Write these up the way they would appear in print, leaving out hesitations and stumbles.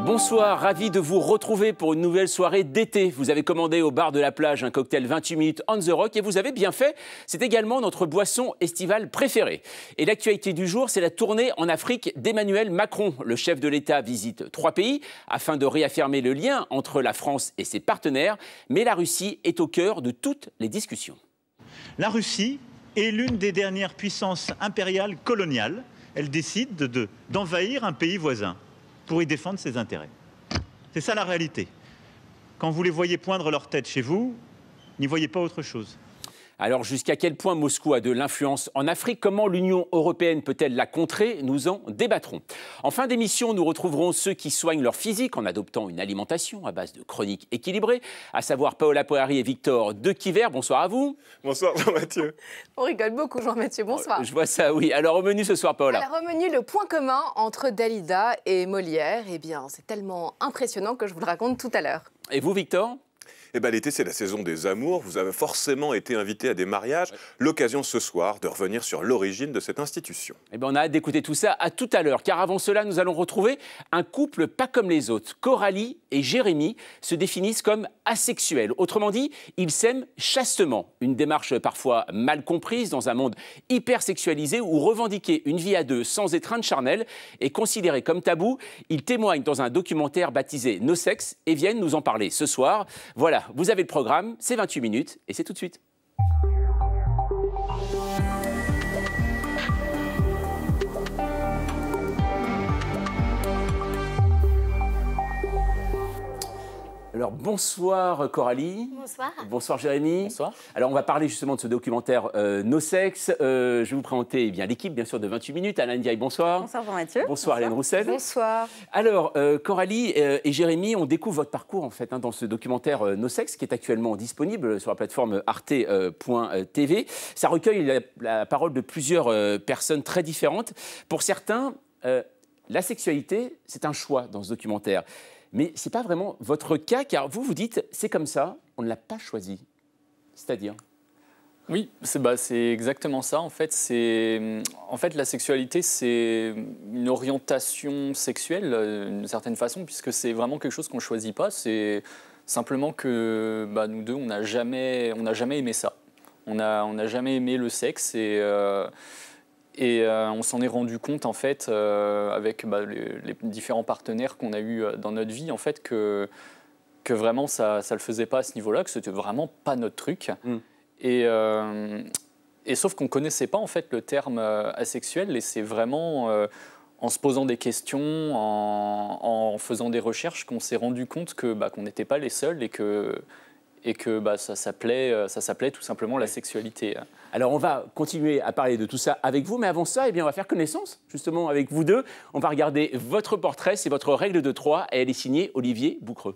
Bonsoir, ravi de vous retrouver pour une nouvelle soirée d'été. Vous avez commandé au bar de la plage un cocktail 28 minutes on the rock et vous avez bien fait. C'est également notre boisson estivale préférée. Et l'actualité du jour, c'est la tournée en Afrique d'Emmanuel Macron. Le chef de l'État visite 3 pays afin de réaffirmer le lien entre la France et ses partenaires. Mais la Russie est au cœur de toutes les discussions. La Russie est l'une des dernières puissances impériales coloniales. Elle décide d'envahir un pays voisin pour y défendre ses intérêts. C'est ça la réalité. Quand vous les voyez poindre leur tête chez vous, n'y voyez pas autre chose. Alors jusqu'à quel point Moscou a de l'influence en Afrique? Comment l'Union européenne peut-elle la contrer? Nous en débattrons. En fin d'émission, nous retrouverons ceux qui soignent leur physique en adoptant une alimentation à base de chroniques équilibrées, à savoir Paola Poiri et Victor Dequiver. Bonsoir à vous. Bonsoir Jean-Mathieu. On rigole beaucoup Jean-Mathieu, bonsoir. Je vois ça, oui. Alors au menu ce soir, Paola. Alors au menu, le point commun entre Dalida et Molière, eh bien c'est tellement impressionnant que je vous le raconte tout à l'heure. Et vous, Victor? Eh bien, l'été, c'est la saison des amours. Vous avez forcément été invité à des mariages. Ouais. L'occasion ce soir de revenir sur l'origine de cette institution. Eh bien, on a hâte d'écouter tout ça à tout à l'heure. Car avant cela, nous allons retrouver un couple pas comme les autres. Coralie et Jérémy se définissent comme asexuels. Autrement dit, ils s'aiment chastement. Une démarche parfois mal comprise dans un monde hyper sexualisé où revendiquer une vie à deux sans étreinte charnelle est considéré comme tabou. Ils témoignent dans un documentaire baptisé Nos sexes et viennent nous en parler ce soir. Voilà. Vous avez le programme, c'est 28 minutes et c'est tout de suite. Alors bonsoir Coralie. Bonsoir. Bonsoir Jérémy. Bonsoir. Alors on va parler justement de ce documentaire Nos sexes. Je vais vous présenter l'équipe bien sûr de 28 minutes. Alain Ndiaye, bonsoir. Bonsoir Jean-Mathieu. Bonsoir Hélène Roussel. Bonsoir. Alors Coralie et Jérémy, on découvre votre parcours en fait dans ce documentaire Nos sexes qui est actuellement disponible sur la plateforme arte.tv. Ça recueille la parole de plusieurs personnes très différentes. Pour certains, la sexualité, c'est un choix dans ce documentaire. Mais ce n'est pas vraiment votre cas, car vous dites, c'est comme ça, on ne l'a pas choisi. C'est-à-dire? Oui, c'est exactement ça. En fait, la sexualité, c'est une orientation sexuelle, d'une certaine façon, puisque c'est vraiment quelque chose qu'on ne choisit pas. C'est simplement que nous deux, on n'a jamais aimé ça. On n'a jamais aimé le sexe et on s'en est rendu compte, en fait, avec les différents partenaires qu'on a eus dans notre vie, en fait, que vraiment, ça ne le faisait pas à ce niveau-là, que c'était vraiment pas notre truc. Mm. Et sauf qu'on ne connaissait pas, en fait, le terme asexuel, et c'est vraiment en se posant des questions, en faisant des recherches, qu'on s'est rendu compte qu'on n'était pas les seuls et que ça s'appelait tout simplement la sexualité. Alors on va continuer à parler de tout ça avec vous, mais avant ça, on va faire connaissance justement avec vous deux. On va regarder votre portrait, c'est votre règle de 3 et elle est signée Olivier Boucreux.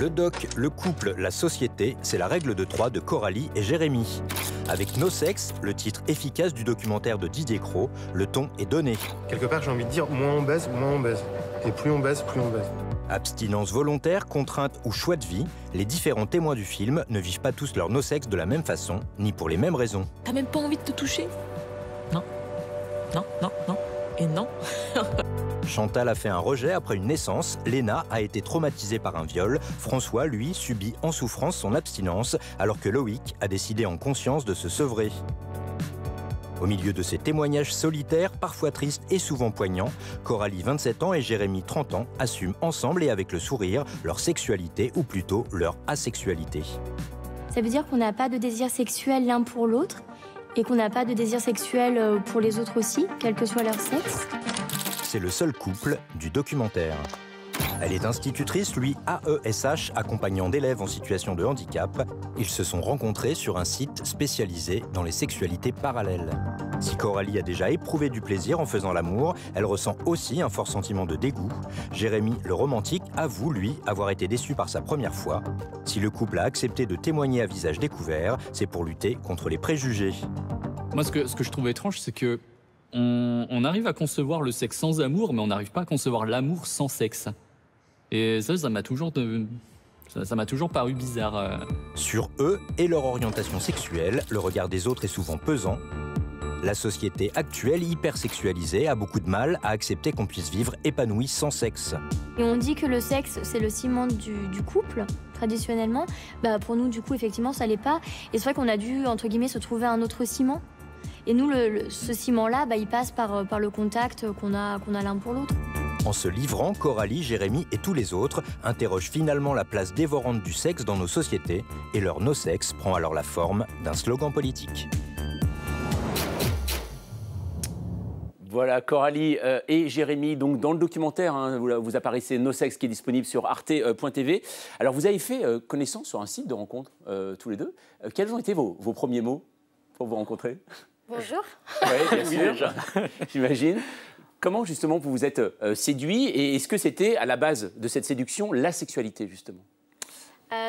Le doc, le couple, la société, c'est la règle de 3 de Coralie et Jérémy. Avec Nos sexes, le titre efficace du documentaire de Didier Cros, le ton est donné. Quelque part, j'ai envie de dire, moins on baise, moins on baise. Et plus on baise, plus on baise. Abstinence volontaire, contrainte ou choix de vie, les différents témoins du film ne vivent pas tous leur no sexe de la même façon, ni pour les mêmes raisons. T'as même pas envie de te toucher? Non. Non, non, non. Et non. Chantal a fait un rejet après une naissance, Léna a été traumatisée par un viol, François, lui, subit en souffrance son abstinence, alors que Loïc a décidé en conscience de se sevrer. Au milieu de ces témoignages solitaires, parfois tristes et souvent poignants, Coralie, 27 ans, et Jérémy, 30 ans, assument ensemble et avec le sourire leur sexualité, ou plutôt leur asexualité. Ça veut dire qu'on n'a pas de désir sexuel l'un pour l'autre et qu'on n'a pas de désir sexuel pour les autres aussi, quel que soit leur sexe. C'est le seul couple du documentaire. Elle est institutrice, lui AESH, accompagnant d'élèves en situation de handicap. Ils se sont rencontrés sur un site spécialisé dans les sexualités parallèles. Si Coralie a déjà éprouvé du plaisir en faisant l'amour, elle ressent aussi un fort sentiment de dégoût. Jérémy, le romantique, avoue, lui, avoir été déçu par sa première fois. Si le couple a accepté de témoigner à visage découvert, c'est pour lutter contre les préjugés. Moi, ce que je trouve étrange, c'est que on arrive à concevoir le sexe sans amour, mais on n'arrive pas à concevoir l'amour sans sexe. Et ça m'a toujours paru bizarre. Sur eux et leur orientation sexuelle, le regard des autres est souvent pesant. La société actuelle, hypersexualisée, a beaucoup de mal à accepter qu'on puisse vivre épanoui sans sexe. Et on dit que le sexe, c'est le ciment du couple, traditionnellement. Bah, pour nous, du coup, effectivement, ça l'est pas. Et c'est vrai qu'on a dû, entre guillemets, se trouver un autre ciment. Et nous, ce ciment-là, bah, il passe par le contact qu'on a l'un pour l'autre. En se livrant, Coralie, Jérémy et tous les autres interrogent finalement la place dévorante du sexe dans nos sociétés, et leur no-sexe prend alors la forme d'un slogan politique. Voilà, Coralie et Jérémy, donc dans le documentaire, hein, vous apparaissez No Sex qui est disponible sur arte.tv. Alors vous avez fait connaissance sur un site de rencontre tous les deux. Quels ont été vos premiers mots pour vous rencontrer? Bonjour. Oui, bien sûr, j'imagine. Comment justement vous vous êtes séduits et est-ce que c'était à la base de cette séduction la sexualité justement?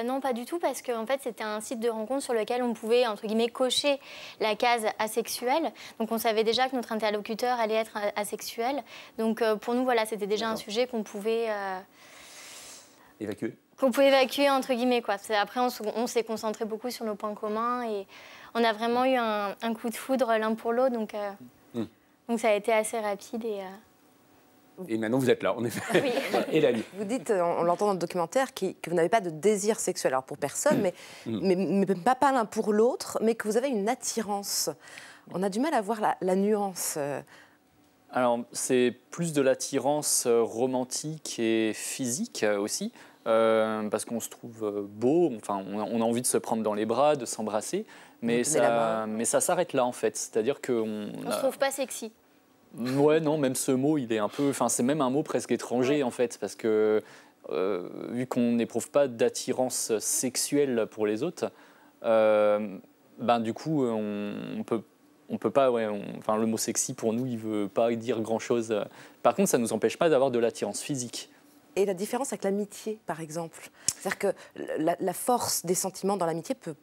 Non, pas du tout, parce qu'en fait, c'était un site de rencontre sur lequel on pouvait, entre guillemets, cocher la case asexuelle. Donc, on savait déjà que notre interlocuteur allait être asexuel. Donc, pour nous, voilà, c'était déjà un sujet qu'on pouvait... évacuer. Qu'on pouvait évacuer, entre guillemets, quoi. Après, on s'est concentré beaucoup sur nos points communs et on a vraiment eu un coup de foudre l'un pour l'autre. Donc, donc, ça a été assez rapide Et maintenant, vous êtes là, en effet. Oui. Et la Vous dites, on l'entend dans le documentaire, que vous n'avez pas de désir sexuel. Alors, pour personne, mais pas l'un pour l'autre, mais que vous avez une attirance. On a du mal à voir la nuance. Alors, c'est plus de l'attirance romantique et physique aussi, parce qu'on se trouve beau, enfin, on a envie de se prendre dans les bras, de s'embrasser, mais ça s'arrête là, en fait. C'est-à-dire qu'on... On ne se trouve pas sexy. Ouais, non, même ce mot, il est un peu... Enfin, c'est même un mot presque étranger, en fait, parce que vu qu'on n'éprouve pas d'attirance sexuelle pour les autres, ben, du coup, on peut pas... enfin, le mot sexy, pour nous, il veut pas dire grand-chose. Par contre, ça ne nous empêche pas d'avoir de l'attirance physique. Et la différence avec l'amitié, par exemple. C'est-à-dire que la force des sentiments dans l'amitié peut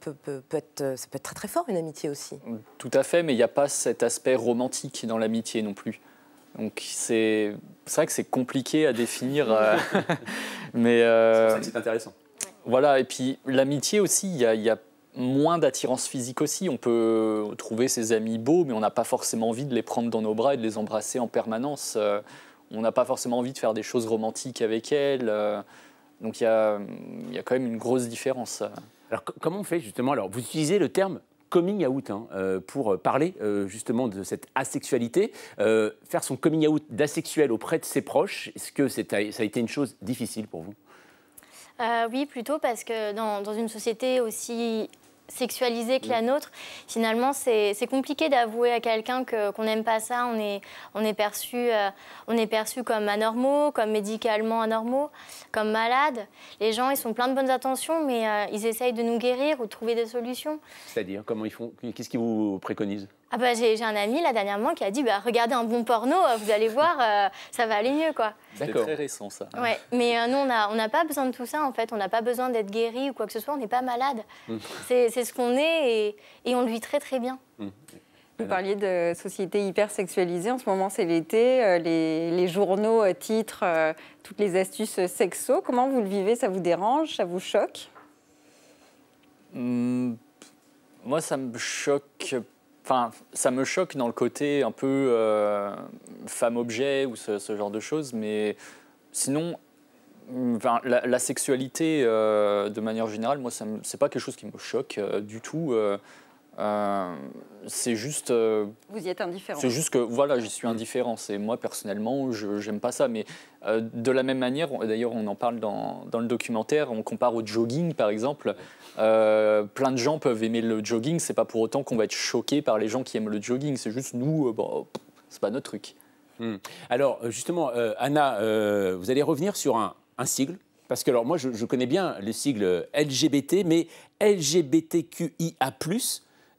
être très très fort, une amitié aussi. Tout à fait, mais il n'y a pas cet aspect romantique dans l'amitié non plus. Donc c'est vrai que c'est compliqué à définir. Mais c'est pour ça que c'est intéressant. Voilà, et puis l'amitié aussi, il y a moins d'attirance physique aussi. On peut trouver ses amis beaux, mais on n'a pas forcément envie de les prendre dans nos bras et de les embrasser en permanence. On n'a pas forcément envie de faire des choses romantiques avec elles. Donc il y a quand même une grosse différence. Alors comment on fait justement? Alors vous utilisez le terme coming out pour parler justement de cette asexualité. Faire son coming out d'asexuel auprès de ses proches, est-ce que ça a été une chose difficile pour vous? Oui, plutôt parce que dans une société aussi sexualisée que la nôtre, finalement, c'est compliqué d'avouer à quelqu'un qu'on n'aime pas ça. On est perçu comme anormaux, comme médicalement anormaux, comme malades. Les gens, ils sont pleins de bonnes intentions, mais ils essayent de nous guérir ou de trouver des solutions. C'est-à-dire, comment ils font? Qu'est-ce qu'ils vous préconisent? Ah bah, j'ai un ami, là, dernièrement, qui a dit bah, « Regardez un bon porno, vous allez voir, ça va aller mieux, quoi. » C'est très récent, ça. Ouais, mais nous, on n'a pas besoin de tout ça, en fait. On n'a pas besoin d'être guéri ou quoi que ce soit. On n'est pas malade. C'est ce qu'on est et on le vit très, très bien. Vous parliez de société hyper sexualisée. En ce moment, c'est l'été. Les journaux titrent toutes les astuces sexo. Comment vous le vivez? Ça vous dérange? Ça vous choque? Moi, ça me choque... Enfin, ça me choque dans le côté un peu femme-objet ou ce genre de choses, mais sinon, enfin, la sexualité, de manière générale, moi, c'est pas quelque chose qui me choque du tout. C'est juste... Vous y êtes indifférent. C'est juste que, voilà, j'y suis indifférent. Et moi, personnellement, j'aime pas ça. Mais de la même manière, d'ailleurs, on en parle dans le documentaire, on compare au jogging, par exemple. Plein de gens peuvent aimer le jogging. C'est pas pour autant qu'on va être choqué par les gens qui aiment le jogging. C'est juste, nous, bon, c'est pas notre truc. Alors, justement, Anna, vous allez revenir sur un sigle. Parce que, alors, moi, je connais bien le sigle LGBT, mais LGBTQIA+,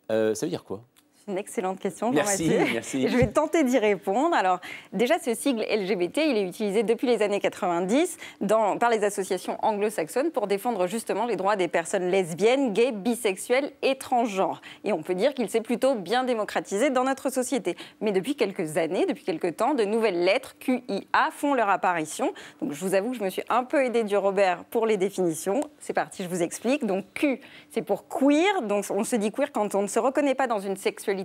ça veut dire quoi? Une excellente question, Jean-Mathieu. Merci. Je vais tenter d'y répondre. Alors, déjà, ce sigle LGBT, il est utilisé depuis les années 90 par les associations anglo-saxonnes pour défendre justement les droits des personnes lesbiennes, gays, bisexuelles et transgenres. Et on peut dire qu'il s'est plutôt bien démocratisé dans notre société. Mais depuis quelques années, depuis quelques temps, de nouvelles lettres QIA font leur apparition. Donc, je vous avoue que je me suis un peu aidée du Robert pour les définitions. C'est parti, je vous explique. Donc, Q, c'est pour queer. Donc, on se dit queer quand on ne se reconnaît pas dans une sexualité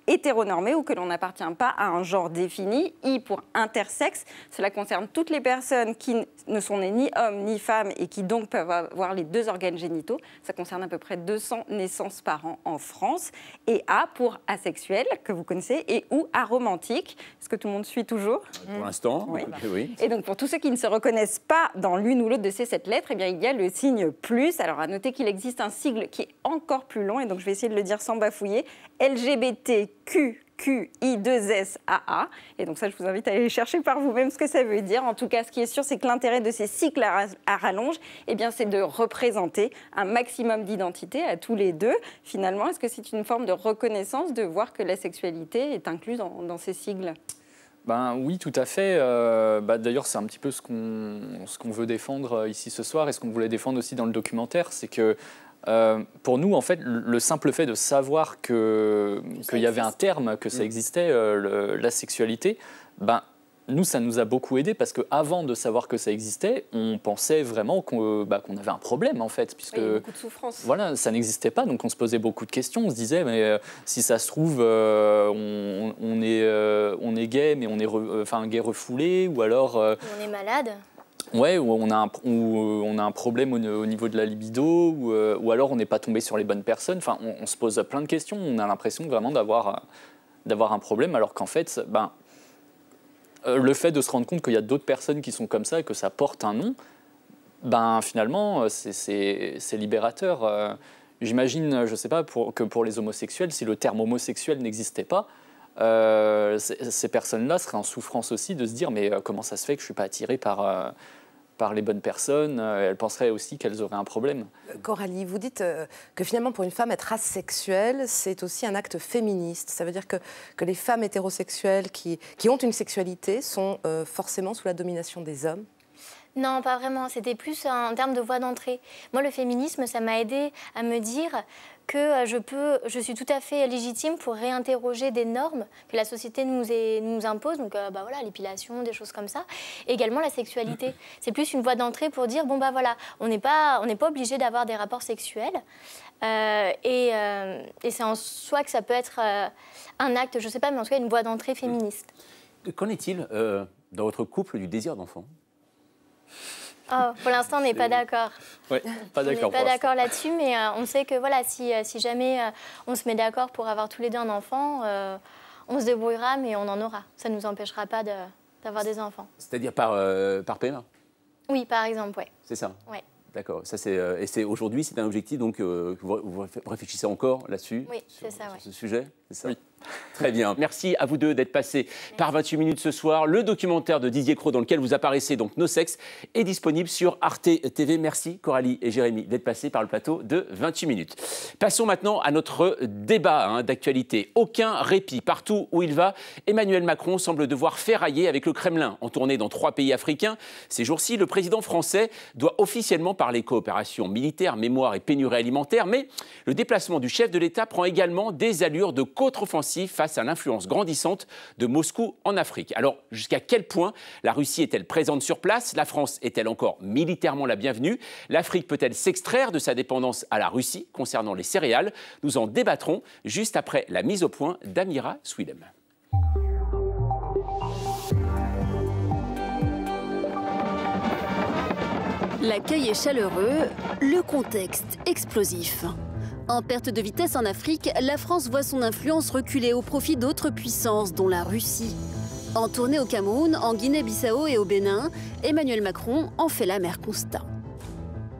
hétéronormé ou que l'on n'appartient pas à un genre défini. I pour intersexe, cela concerne toutes les personnes qui ne sont nées ni hommes ni femmes et qui donc peuvent avoir les deux organes génitaux. Ça concerne à peu près 200 naissances par an en France. Et A pour asexuel, que vous connaissez, et ou aromantique. Est-ce que tout le monde suit toujours? Pour l'instant, oui. Oui. Et donc pour tous ceux qui ne se reconnaissent pas dans l'une ou l'autre de ces 7 lettres, eh bien, il y a le signe plus. Alors à noter qu'il existe un sigle qui est encore plus long, et donc je vais essayer de le dire sans bafouiller. LGBTQI2SAA. Et donc ça, je vous invite à aller chercher par vous-même ce que ça veut dire. En tout cas, ce qui est sûr, c'est que l'intérêt de ces cycles à rallonge, eh bien, c'est de représenter un maximum d'identité à tous les deux. Finalement, est-ce que c'est une forme de reconnaissance de voir que la sexualité est incluse dans ces sigles? Ben, oui, tout à fait. D'ailleurs, c'est un petit peu ce qu'on veut défendre ici ce soir et ce qu'on voulait défendre aussi dans le documentaire. C'est que pour nous, en fait, le simple fait de savoir qu'il y avait un terme, que ça existait, la sexualité, ben, nous, ça nous a beaucoup aidé parce qu'avant de savoir que ça existait, on pensait vraiment qu'on avait un problème, en fait. Puisque, il y a beaucoup de souffrance. Voilà, ça n'existait pas, donc on se posait beaucoup de questions. On se disait, mais si ça se trouve, on est gay, mais on est gay refoulé, ou alors... on est malade. Ouais, ou on a un problème au niveau de la libido, ou alors on n'est pas tombé sur les bonnes personnes. Enfin, on se pose plein de questions. On a l'impression vraiment d'avoir un problème, alors qu'en fait, le fait de se rendre compte qu'il y a d'autres personnes qui sont comme ça et que ça porte un nom, finalement, c'est libérateur. J'imagine, je ne sais pas, que pour les homosexuels, si le terme homosexuel n'existait pas, ces personnes-là seraient en souffrance aussi de se dire mais comment ça se fait que je ne suis pas attirée par les bonnes personnes. Elles penseraient aussi qu'elles auraient un problème. Coralie, vous dites que finalement pour une femme être asexuelle, c'est aussi un acte féministe. Ça veut dire que les femmes hétérosexuelles qui ont une sexualité sont forcément sous la domination des hommes? Non, pas vraiment. C'était plus en termes de voie d'entrée. Moi, le féminisme, ça m'a aidé à me dire que je suis tout à fait légitime pour réinterroger des normes que la société nous impose, donc voilà, l'épilation, des choses comme ça. Et également la sexualité. C'est plus une voie d'entrée pour dire, on n'est pas obligé d'avoir des rapports sexuels. Et c'est en soi que ça peut être un acte, je ne sais pas, mais en tout cas une voie d'entrée féministe. Qu'en est-il dans votre couple du désir d'enfant? Pour l'instant, on n'est pas d'accord. Ouais, pas d'accord. On n'est pas d'accord là-dessus, mais on sait que voilà, si jamais on se met d'accord pour avoir tous les deux un enfant, on se débrouillera, mais on en aura. Ça ne nous empêchera pas d'avoir des enfants. C'est-à-dire par PMA? Oui, par exemple, oui. C'est ça? Oui. D'accord. Et aujourd'hui, c'est un objectif, donc vous réfléchissez encore là-dessus? Oui, c'est ça, sur ce sujet? C'est ça? Oui. Très bien. Merci à vous deux d'être passés par 28 minutes ce soir. Le documentaire de Didier Cros dans lequel vous apparaissez, donc Nos Sexes, est disponible sur Arte TV. Merci Coralie et Jérémy d'être passés par le plateau de 28 minutes. Passons maintenant à notre débat d'actualité. Aucun répit. Partout où il va, Emmanuel Macron semble devoir ferrailler avec le Kremlin. En tournée dans 3 pays africains, ces jours-ci, le président français doit officiellement parler coopération militaire, mémoire et pénurie alimentaire. Mais le déplacement du chef de l'État prend également des allures de contre-offensive face à l'influence grandissante de Moscou en Afrique. Alors, jusqu'à quel point la Russie est-elle présente sur place? La France est-elle encore militairement la bienvenue? L'Afrique peut-elle s'extraire de sa dépendance à la Russie concernant les céréales? Nous en débattrons juste après la mise au point d'Amira Swilem. L'accueil est chaleureux, le contexte explosif. En perte de vitesse en Afrique, la France voit son influence reculer au profit d'autres puissances, dont la Russie. En tournée au Cameroun, en Guinée-Bissau et au Bénin, Emmanuel Macron en fait l'amer constat.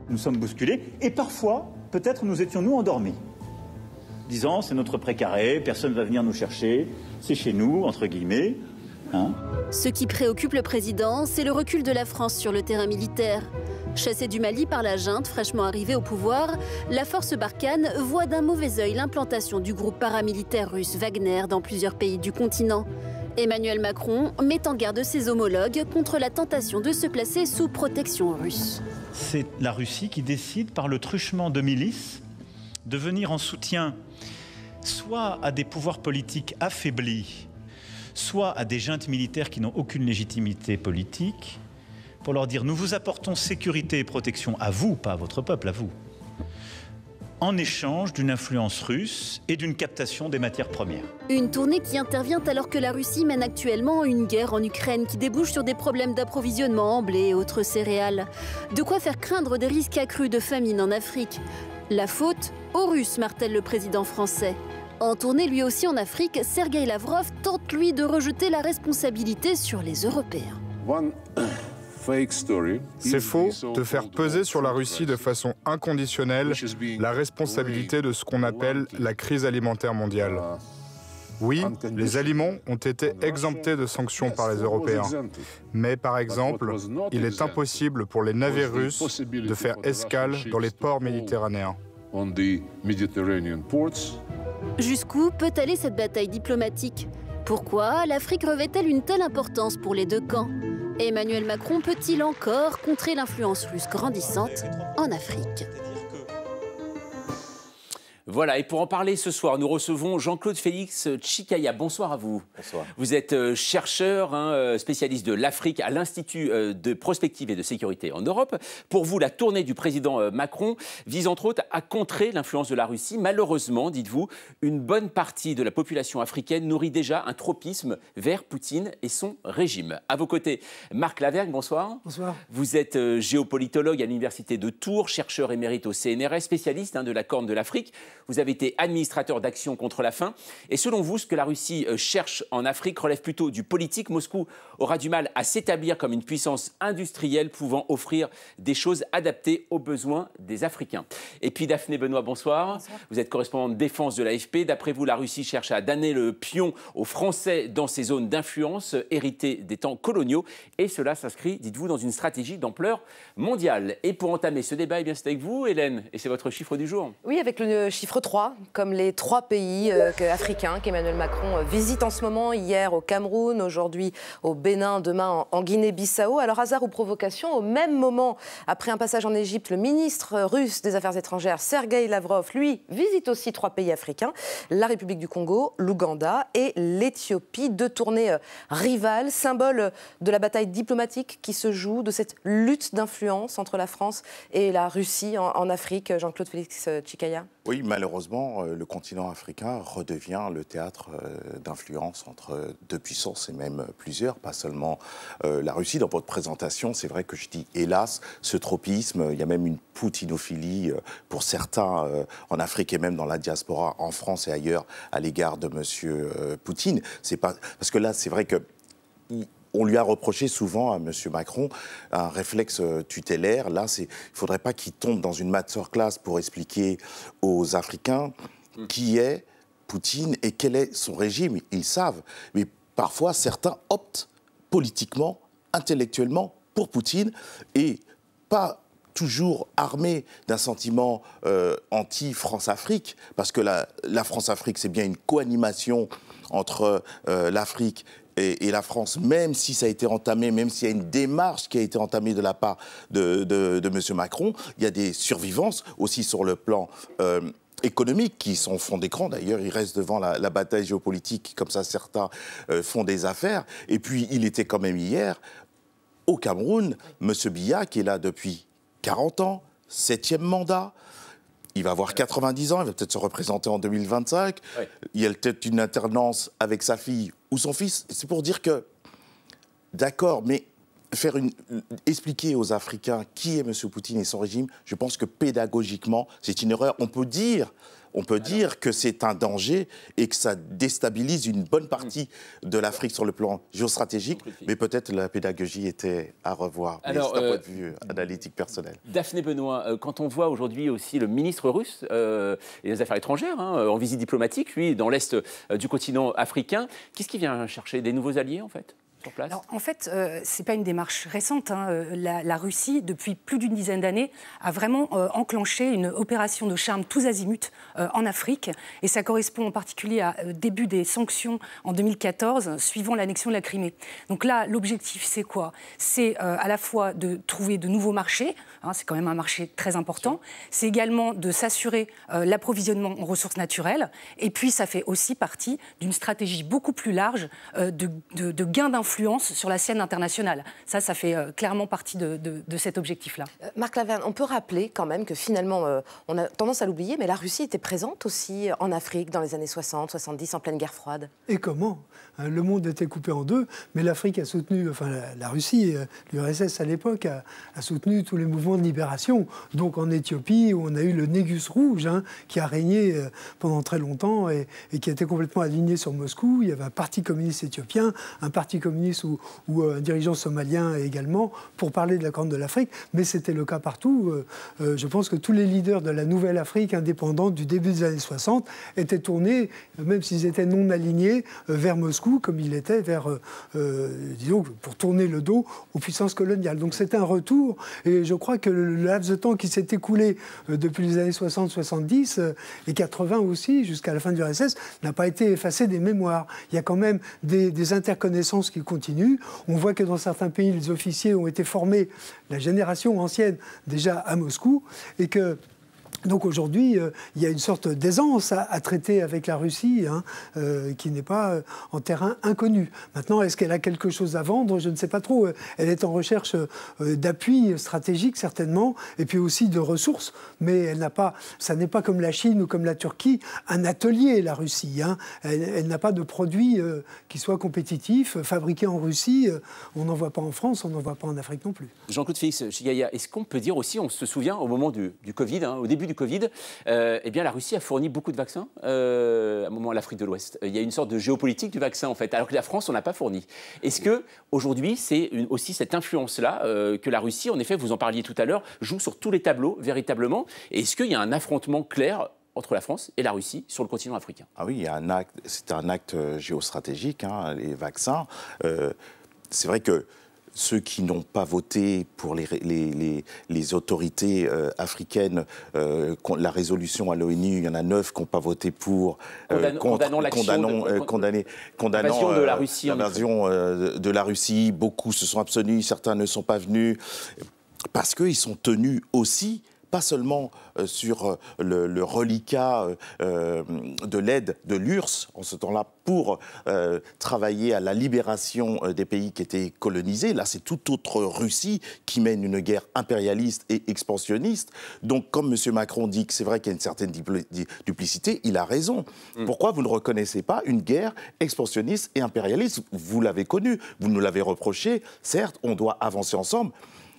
Nous sommes bousculés et parfois, peut-être nous étions-nous endormis. Disant, c'est notre précaré, personne ne va venir nous chercher, c'est chez nous, entre guillemets. Ce qui préoccupe le président, c'est le recul de la France sur le terrain militaire. Chassée du Mali par la junte fraîchement arrivée au pouvoir, la force Barkhane voit d'un mauvais œil l'implantation du groupe paramilitaire russe Wagner dans plusieurs pays du continent. Emmanuel Macron met en garde ses homologues contre la tentation de se placer sous protection russe. C'est la Russie qui décide par le truchement de milices de venir en soutien soit à des pouvoirs politiques affaiblis, soit à des juntes militaires qui n'ont aucune légitimité politique, pour leur dire « nous vous apportons sécurité et protection à vous, pas à votre peuple, à vous ». en échange d'une influence russe et d'une captation des matières premières. Une tournée qui intervient alors que la Russie mène actuellement une guerre en Ukraine qui débouche sur des problèmes d'approvisionnement en blé et autres céréales. De quoi faire craindre des risques accrus de famine en Afrique. La faute aux Russes, martèle le président français. En tournée lui aussi en Afrique, Sergueï Lavrov tente lui de rejeter la responsabilité sur les Européens. C'est faux de faire peser sur la Russie de façon inconditionnelle la responsabilité de ce qu'on appelle la crise alimentaire mondiale. Oui, les aliments ont été exemptés de sanctions par les Européens. Mais par exemple, il est impossible pour les navires russes de faire escale dans les ports méditerranéens. Jusqu'où peut aller cette bataille diplomatique? Pourquoi l'Afrique revêt-elle une telle importance pour les deux camps? Emmanuel Macron peut-il encore contrer l'influence russe grandissante en Afrique? Voilà, et pour en parler ce soir, nous recevons Jean-Claude Félix Tchikaya. Bonsoir à vous. Bonsoir. Vous êtes chercheur, spécialiste de l'Afrique à l'Institut de prospective et de sécurité en Europe. Pour vous, la tournée du président Macron vise entre autres à contrer l'influence de la Russie. Malheureusement, dites-vous, une bonne partie de la population africaine nourrit déjà un tropisme vers Poutine et son régime. À vos côtés, Marc Lavergne, bonsoir. Bonsoir. Vous êtes géopolitologue à l'Université de Tours, chercheur émérite au CNRS, spécialiste de la Corne de l'Afrique. Vous avez été administrateur d'Action contre la faim. Et selon vous, ce que la Russie cherche en Afrique relève plutôt du politique. Moscou aura du mal à s'établir comme une puissance industrielle pouvant offrir des choses adaptées aux besoins des Africains. Et puis Daphné Benoît, bonsoir. Bonsoir. Vous êtes correspondante défense de l'AFP. D'après vous, la Russie cherche à donner le pion aux Français dans ces zones d'influence héritées des temps coloniaux. Et cela s'inscrit, dites-vous, dans une stratégie d'ampleur mondiale. Et pour entamer ce débat, eh bien, c'est avec vous, Hélène. Et c'est votre chiffre du jour. Oui, avec le chiffre 3, comme les 3 pays africains qu'Emmanuel Macron visite en ce moment, hier au Cameroun, aujourd'hui au Bénin, demain en Guinée-Bissau. Alors, hasard ou provocation, au même moment, après un passage en Égypte, le ministre russe des Affaires étrangères, Sergueï Lavrov, lui, visite aussi 3 pays africains, la République du Congo, l'Ouganda et l'Éthiopie. 2 tournées rivales, symbole de la bataille diplomatique qui se joue, de cette lutte d'influence entre la France et la Russie en Afrique. Jean-Claude Félix Tchikaya. Oui, malheureusement, le continent africain redevient le théâtre d'influence entre 2 puissances et même plusieurs, pas seulement la Russie. Dans votre présentation, c'est vrai que je dis hélas, ce tropisme, il y a même une poutinophilie pour certains en Afrique et même dans la diaspora en France et ailleurs à l'égard de M. Poutine. C'est pas parce que là, c'est vrai que on lui a reproché souvent à M. Macron un réflexe tutélaire. Là, il ne faudrait pas qu'il tombe dans une masterclass pour expliquer aux Africains qui est Poutine et quel est son régime. Ils savent. Mais parfois, certains optent politiquement, intellectuellement pour Poutine et pas toujours armés d'un sentiment anti-France-Afrique, parce que la France-Afrique, c'est bien une co-animation entre l'Afrique et la France, même si ça a été entamé, même s'il y a une démarche qui a été entamée de la part de M. Macron, il y a des survivances aussi sur le plan économique qui sont au fond d'écran. D'ailleurs, il reste devant la bataille géopolitique, comme ça certains font des affaires. Et puis, il était quand même hier au Cameroun, M. Biya, qui est là depuis 40 ans, 7e mandat. Il va avoir 90 ans, il va peut-être se représenter en 2025. Ouais. Il y a peut-être une alternance avec sa fille ou son fils. C'est pour dire que, d'accord, mais expliquer aux Africains qui est M. Poutine et son régime, je pense que pédagogiquement, c'est une erreur. On peut dire que c'est un danger et que ça déstabilise une bonne partie de l'Afrique sur le plan géostratégique, mais peut-être la pédagogie était à revoir. Alors, c'est un point de vue analytique personnel. Daphné Benoît, quand on voit aujourd'hui aussi le ministre russe des Affaires étrangères en visite diplomatique, lui, dans l'est du continent africain, qu'est-ce qu'il vient chercher? Des nouveaux alliés, en fait? Alors, en fait, ce n'est pas une démarche récente. La Russie, depuis plus d'une dizaine d'années, a vraiment enclenché une opération de charme tous azimuts en Afrique. Et ça correspond en particulier au début des sanctions en 2014, suivant l'annexion de la Crimée. Donc là, l'objectif, c'est quoi? C'est à la fois de trouver de nouveaux marchés, c'est quand même un marché très important. C'est également de s'assurer l'approvisionnement en ressources naturelles. Et puis, ça fait aussi partie d'une stratégie beaucoup plus large de gain d'influence d'influence sur la scène internationale. Ça fait clairement partie de cet objectif-là. Marc Laverne, on peut rappeler quand même que finalement, on a tendance à l'oublier, mais la Russie était présente aussi en Afrique dans les années 60, 70, en pleine guerre froide. Et comment ? Le monde était coupé en deux, mais l'Afrique a soutenu, enfin la Russie, l'URSS à l'époque, a soutenu tous les mouvements de libération. Donc en Éthiopie, où on a eu le Négus rouge, qui a régné pendant très longtemps et qui était complètement aligné sur Moscou. Il y avait un parti communiste éthiopien, un parti communiste ou un dirigeant somalien également, pour parler de la Corne de l'Afrique. Mais c'était le cas partout. Je pense que tous les leaders de la nouvelle Afrique indépendante du début des années 60 étaient tournés, même s'ils étaient non alignés, vers Moscou, comme il était vers, disons, pour tourner le dos aux puissances coloniales. Donc c'est un retour, et je crois que le laps de temps qui s'est écoulé depuis les années 60, 70 et 80 aussi, jusqu'à la fin du RSS, n'a pas été effacé des mémoires. Il y a quand même des interconnaissances qui continuent. On voit que dans certains pays, les officiers ont été formés, la génération ancienne, déjà à Moscou, et que donc aujourd'hui, il y a une sorte d'aisance à traiter avec la Russie, qui n'est pas en terrain inconnu. Maintenant, est-ce qu'elle a quelque chose à vendre? Je ne sais pas trop. Elle est en recherche d'appui stratégique, certainement, et puis aussi de ressources. Mais elle n'a pas, ça n'est pas comme la Chine ou comme la Turquie, un atelier, la Russie. Elle n'a pas de produits qui soient compétitifs, fabriqués en Russie. On n'en voit pas en France, on n'en voit pas en Afrique non plus. Jean-Claude Félix Chigaya, est-ce qu'on peut dire aussi, on se souvient au moment du Covid, au début du Covid, eh bien la Russie a fourni beaucoup de vaccins à un moment à l'Afrique de l'Ouest. Il y a une sorte de géopolitique du vaccin en fait, alors que la France on n'a pas fourni. Est-ce que aujourd'hui c'est aussi cette influence-là que la Russie, en effet, vous en parliez tout à l'heure, joue sur tous les tableaux véritablement? Et est-ce qu'il y a un affrontement clair entre la France et la Russie sur le continent africain? Ah oui, il y a un acte, c'est un acte géostratégique, les vaccins. C'est vrai que ceux qui n'ont pas voté pour les autorités africaines, la résolution à l'ONU, il y en a 9 qui n'ont pas voté pour, condamnant l'invasion de la Russie. L'invasion de la Russie. Beaucoup se sont abstenus, certains ne sont pas venus, parce qu'ils sont tenus aussi, pas seulement sur le reliquat de l'aide de l'URSS, en ce temps-là, pour travailler à la libération des pays qui étaient colonisés. Là, c'est toute autre Russie qui mène une guerre impérialiste et expansionniste. Donc, comme M. Macron dit que c'est vrai qu'il y a une certaine duplicité, il a raison. Pourquoi vous ne reconnaissez pas une guerre expansionniste et impérialiste? Vous l'avez connue, vous nous l'avez reproché. Certes, on doit avancer ensemble.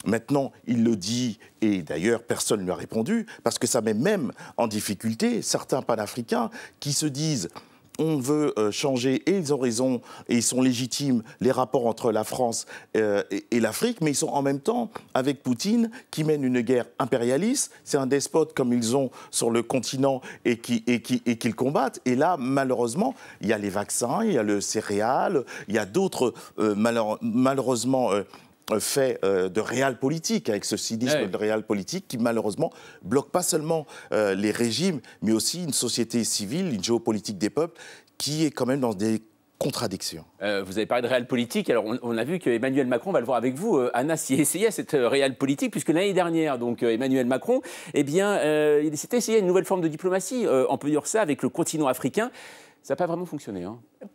Maintenant, il le dit, et d'ailleurs, personne ne lui a répondu, parce que ça met même en difficulté certains panafricains qui se disent on veut changer, et ils ont raison, et ils sont légitimes, les rapports entre la France et l'Afrique, mais ils sont en même temps avec Poutine, qui mène une guerre impérialiste. C'est un despote comme ils ont sur le continent et qu'ils combattent. Et là, malheureusement, il y a les vaccins, il y a le céréal, il y a d'autres, malheureusement... fait de réel politique, avec ce cynisme de réel politique qui malheureusement bloque pas seulement les régimes, mais aussi une société civile, une géopolitique des peuples qui est quand même dans des contradictions. Vous avez parlé de réel politique, alors on a vu qu'Emmanuel Macron, on va le voir avec vous, Anna s'y essayait à cette réel politique, puisque l'année dernière, donc Emmanuel Macron, eh bien, il s'était essayé une nouvelle forme de diplomatie, on peut dire ça, avec le continent africain. Ça n'a pas vraiment fonctionné.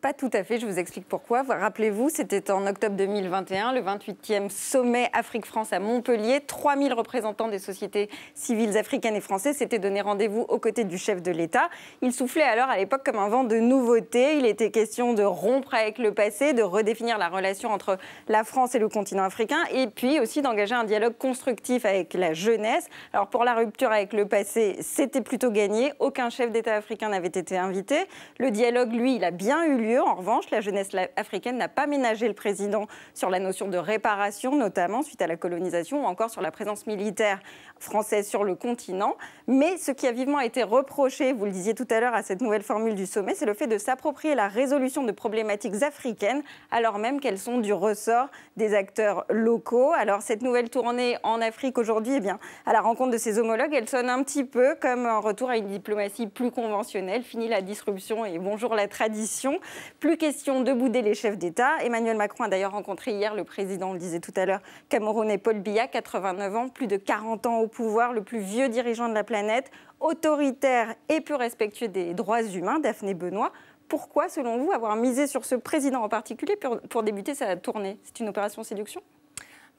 Pas tout à fait, je vous explique pourquoi. Rappelez-vous, c'était en octobre 2021, le 28e sommet Afrique-France à Montpellier. 3000 représentants des sociétés civiles africaines et françaises s'étaient donné rendez-vous aux côtés du chef de l'État. Il soufflait alors à l'époque comme un vent de nouveauté. Il était question de rompre avec le passé, de redéfinir la relation entre la France et le continent africain, et puis aussi d'engager un dialogue constructif avec la jeunesse. Alors pour la rupture avec le passé, c'était plutôt gagné. Aucun chef d'État africain n'avait été invité. Le dialogue, lui, il a bien eu lieu. En revanche, la jeunesse africaine n'a pas ménagé le président sur la notion de réparation, notamment suite à la colonisation, ou encore sur la présence militaire française sur le continent. Mais ce qui a vivement été reproché, vous le disiez tout à l'heure, à cette nouvelle formule du sommet, c'est le fait de s'approprier la résolution de problématiques africaines, alors même qu'elles sont du ressort des acteurs locaux. Alors cette nouvelle tournée en Afrique aujourd'hui, eh bien, à la rencontre de ses homologues, elle sonne un petit peu comme un retour à une diplomatie plus conventionnelle. Fini la disruption et bonjour la tradition. Plus question de bouder les chefs d'État. Emmanuel Macron a d'ailleurs rencontré hier le président, on le disait tout à l'heure, camerounais Paul Biya, 89 ans, plus de 40 ans au pouvoir, le plus vieux dirigeant de la planète, autoritaire et peu respectueux des droits humains, Daphné Benoît. Pourquoi, selon vous, avoir misé sur ce président en particulier pour débuter sa tournée? C'est une opération séduction?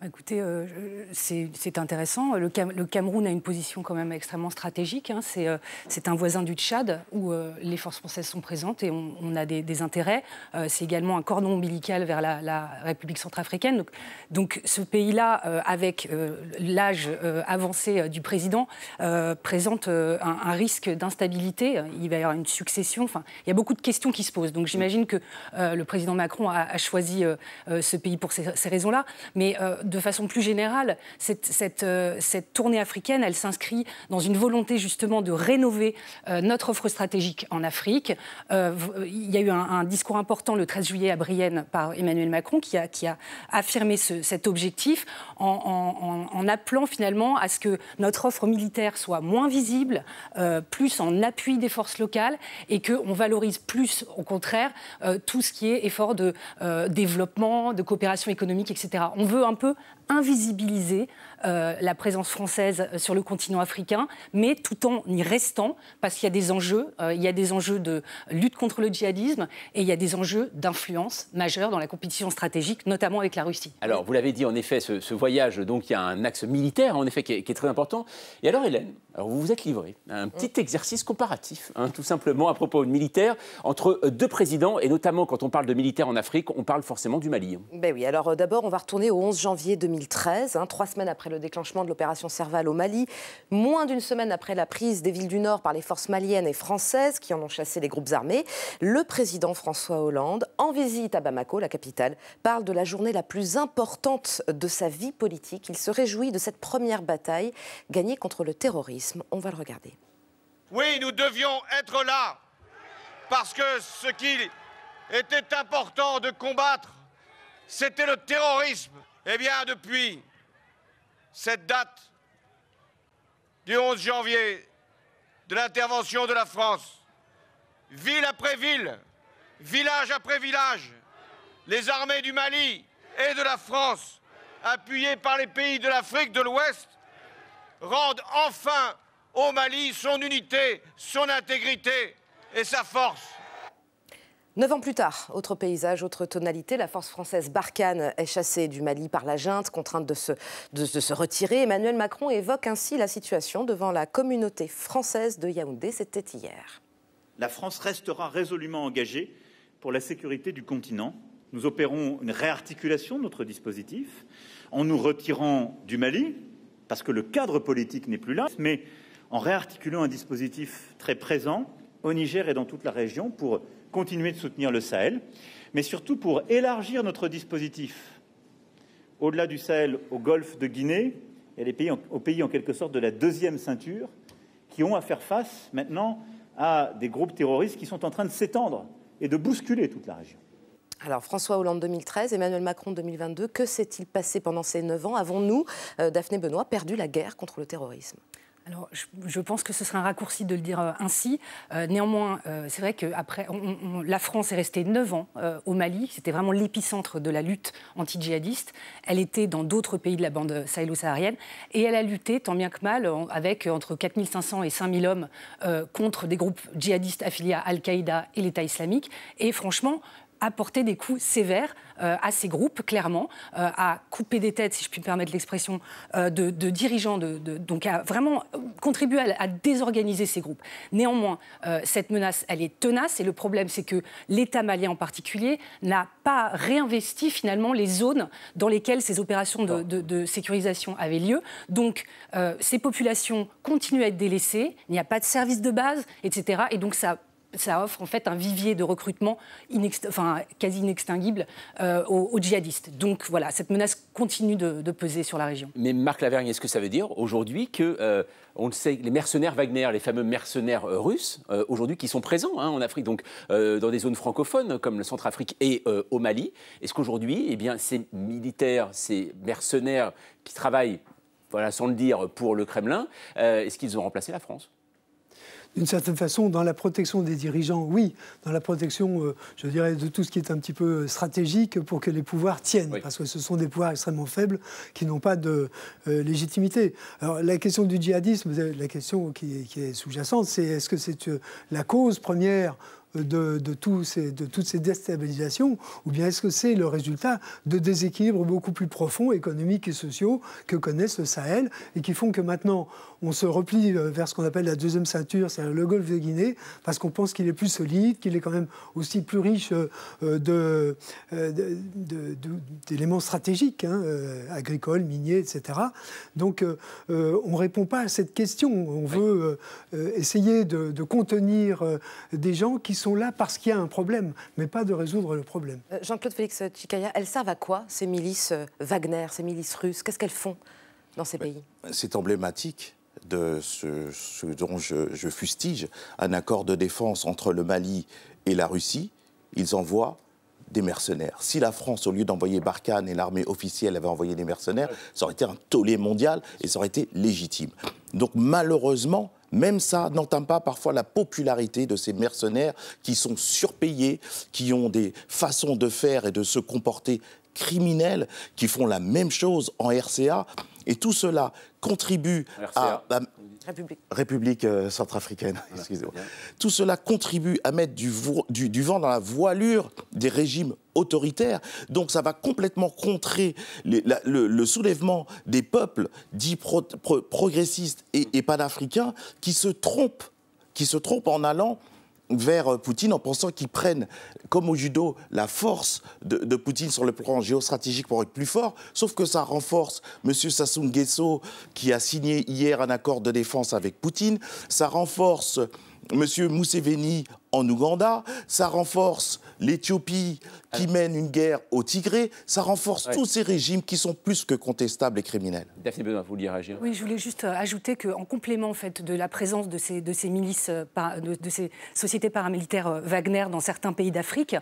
Écoutez, c'est intéressant. Le Cameroun a une position quand même extrêmement stratégique. Hein. C'est un voisin du Tchad où les forces françaises sont présentes et on a des intérêts. C'est également un cordon ombilical vers la République centrafricaine. Donc ce pays-là, avec l'âge avancé du président, présente un risque d'instabilité. Il va y avoir une succession. Enfin, il y a beaucoup de questions qui se posent. Donc j'imagine que le président Macron a choisi ce pays pour ces raisons-là. Mais de façon plus générale, cette tournée africaine, elle s'inscrit dans une volonté justement de rénover notre offre stratégique en Afrique. Il y a eu un discours important le 13 juillet à Brienne par Emmanuel Macron qui a affirmé cet objectif en appelant finalement à ce que notre offre militaire soit moins visible, plus en appui des forces locales et qu'on valorise plus, au contraire, tout ce qui est effort de développement, de coopération économique, etc. On veut un peu invisibiliser la présence française sur le continent africain, mais tout en y restant, parce qu'il y a des enjeux. Il y a des enjeux de lutte contre le djihadisme et il y a des enjeux d'influence majeurs dans la compétition stratégique, notamment avec la Russie. Alors, vous l'avez dit, en effet, ce voyage, donc il y a un axe militaire, en effet, qui est très important. Et alors, Hélène, vous vous êtes livrée à un petit exercice comparatif, hein, tout simplement, à propos de militaire, entre deux présidents, et notamment, quand on parle de militaire en Afrique, on parle forcément du Mali. Ben oui, alors d'abord, on va retourner au 11 janvier 2013, 3 semaines après le déclenchement de l'opération Serval au Mali, moins d'une semaine après la prise des villes du Nord par les forces maliennes et françaises qui en ont chassé les groupes armés, le président François Hollande, en visite à Bamako, la capitale, parle de la journée la plus importante de sa vie politique. Il se réjouit de cette première bataille gagnée contre le terrorisme. On va le regarder. Oui, nous devions être là, parce que ce qu'il était important de combattre, c'était le terrorisme. Eh bien, depuis cette date du 11 janvier, de l'intervention de la France, ville après ville, village après village, les armées du Mali et de la France, appuyées par les pays de l'Afrique de l'Ouest, rendent enfin au Mali son unité, son intégrité et sa force. 9 ans plus tard, autre paysage, autre tonalité, la force française Barkhane est chassée du Mali par la junte, contrainte de se retirer. Emmanuel Macron évoque ainsi la situation devant la communauté française de Yaoundé. C'était hier. La France restera résolument engagée pour la sécurité du continent. Nous opérons une réarticulation de notre dispositif en nous retirant du Mali, parce que le cadre politique n'est plus là, mais en réarticulant un dispositif très présent au Niger et dans toute la région pour continuer de soutenir le Sahel, mais surtout pour élargir notre dispositif au-delà du Sahel, au golfe de Guinée et aux pays en quelque sorte de la deuxième ceinture qui ont à faire face maintenant à des groupes terroristes qui sont en train de s'étendre et de bousculer toute la région. Alors François Hollande 2013, Emmanuel Macron 2022, que s'est-il passé pendant ces 9 ans? Avons-nous, Daphné Benoît, perdu la guerre contre le terrorisme? Alors, je pense que ce serait un raccourci de le dire ainsi. Néanmoins, c'est vrai que la France est restée 9 ans au Mali. C'était vraiment l'épicentre de la lutte anti-djihadiste. Elle était dans d'autres pays de la bande sahélo-saharienne. Et elle a lutté, tant bien que mal, avec entre 4500 et 5000 hommes contre des groupes djihadistes affiliés à Al-Qaïda et l'État islamique. Et franchement, apporter des coups sévères à ces groupes, clairement, à couper des têtes, si je puis me permettre l'expression, de dirigeants, donc à vraiment contribuer à désorganiser ces groupes. Néanmoins, cette menace, elle est tenace, et le problème, c'est que l'État malien en particulier n'a pas réinvesti finalement les zones dans lesquelles ces opérations de sécurisation avaient lieu. Donc, ces populations continuent à être délaissées, il n'y a pas de service de base, etc. Et donc, ça offre en fait un vivier de recrutement quasi inextinguible aux djihadistes. Donc voilà, cette menace continue de peser sur la région. Mais Marc Lavergne, est-ce que ça veut dire aujourd'hui que, on le sait, les mercenaires Wagner, les fameux mercenaires russes, aujourd'hui qui sont présents en Afrique, donc dans des zones francophones comme le Centrafrique et au Mali, est-ce qu'aujourd'hui, eh bien, ces militaires, ces mercenaires qui travaillent, voilà, sans le dire, pour le Kremlin, est-ce qu'ils ont remplacé la France ? D'une certaine façon, dans la protection des dirigeants, oui. Dans la protection, je dirais, de tout ce qui est un petit peu stratégique pour que les pouvoirs tiennent. Oui. Parce que ce sont des pouvoirs extrêmement faibles qui n'ont pas de légitimité. Alors, la question du djihadisme, la question qui est sous-jacente, c'est est-ce que c'est la cause première de toutes ces déstabilisations, ou bien est-ce que c'est le résultat de déséquilibres beaucoup plus profonds, économiques et sociaux, que connaissent le Sahel, et qui font que maintenant, on se replie vers ce qu'on appelle la deuxième ceinture, c'est-à-dire le golfe de Guinée, parce qu'on pense qu'il est plus solide, qu'il est quand même aussi plus riche d'éléments stratégiques, hein, agricoles, miniers, etc. Donc, on ne répond pas à cette question. On veut essayer de contenir des gens qui sont là parce qu'il y a un problème, mais pas de résoudre le problème. Jean-Claude Félix Tchikaya, elles servent à quoi, ces milices Wagner, ces milices russes? Qu'est-ce qu'elles font dans ces pays? C'est emblématique de ce dont je fustige un accord de défense entre le Mali et la Russie. Ils envoient des mercenaires. Si la France, au lieu d'envoyer Barkhane et l'armée officielle avait envoyé des mercenaires, ça aurait été un tollé mondial et ça aurait été légitime. Donc malheureusement, même ça n'entame pas parfois la popularité de ces mercenaires qui sont surpayés, qui ont des façons de faire et de se comporter criminelles, qui font la même chose en RCA. Et tout cela contribue à... République centrafricaine, excusez-moi. Tout cela contribue à mettre du vent dans la voilure des régimes autoritaires. Donc ça va complètement contrer le soulèvement des peuples dits progressistes et panafricains qui se trompent en allant vers Poutine en pensant qu'ils prennent, comme au judo, la force de Poutine sur le plan géostratégique pour être plus fort, sauf que ça renforce M. Sassou Nguesso qui a signé hier un accord de défense avec Poutine, ça renforce M. Museveni en Ouganda, ça renforce l'Éthiopie qui mène une guerre au Tigré, ça renforce tous ces régimes qui sont plus que contestables et criminels. Daphné Benoît, vous vouliez réagir? Oui, je voulais juste ajouter qu'en complément en fait, de la présence de ces milices, de ces sociétés paramilitaires Wagner dans certains pays d'Afrique,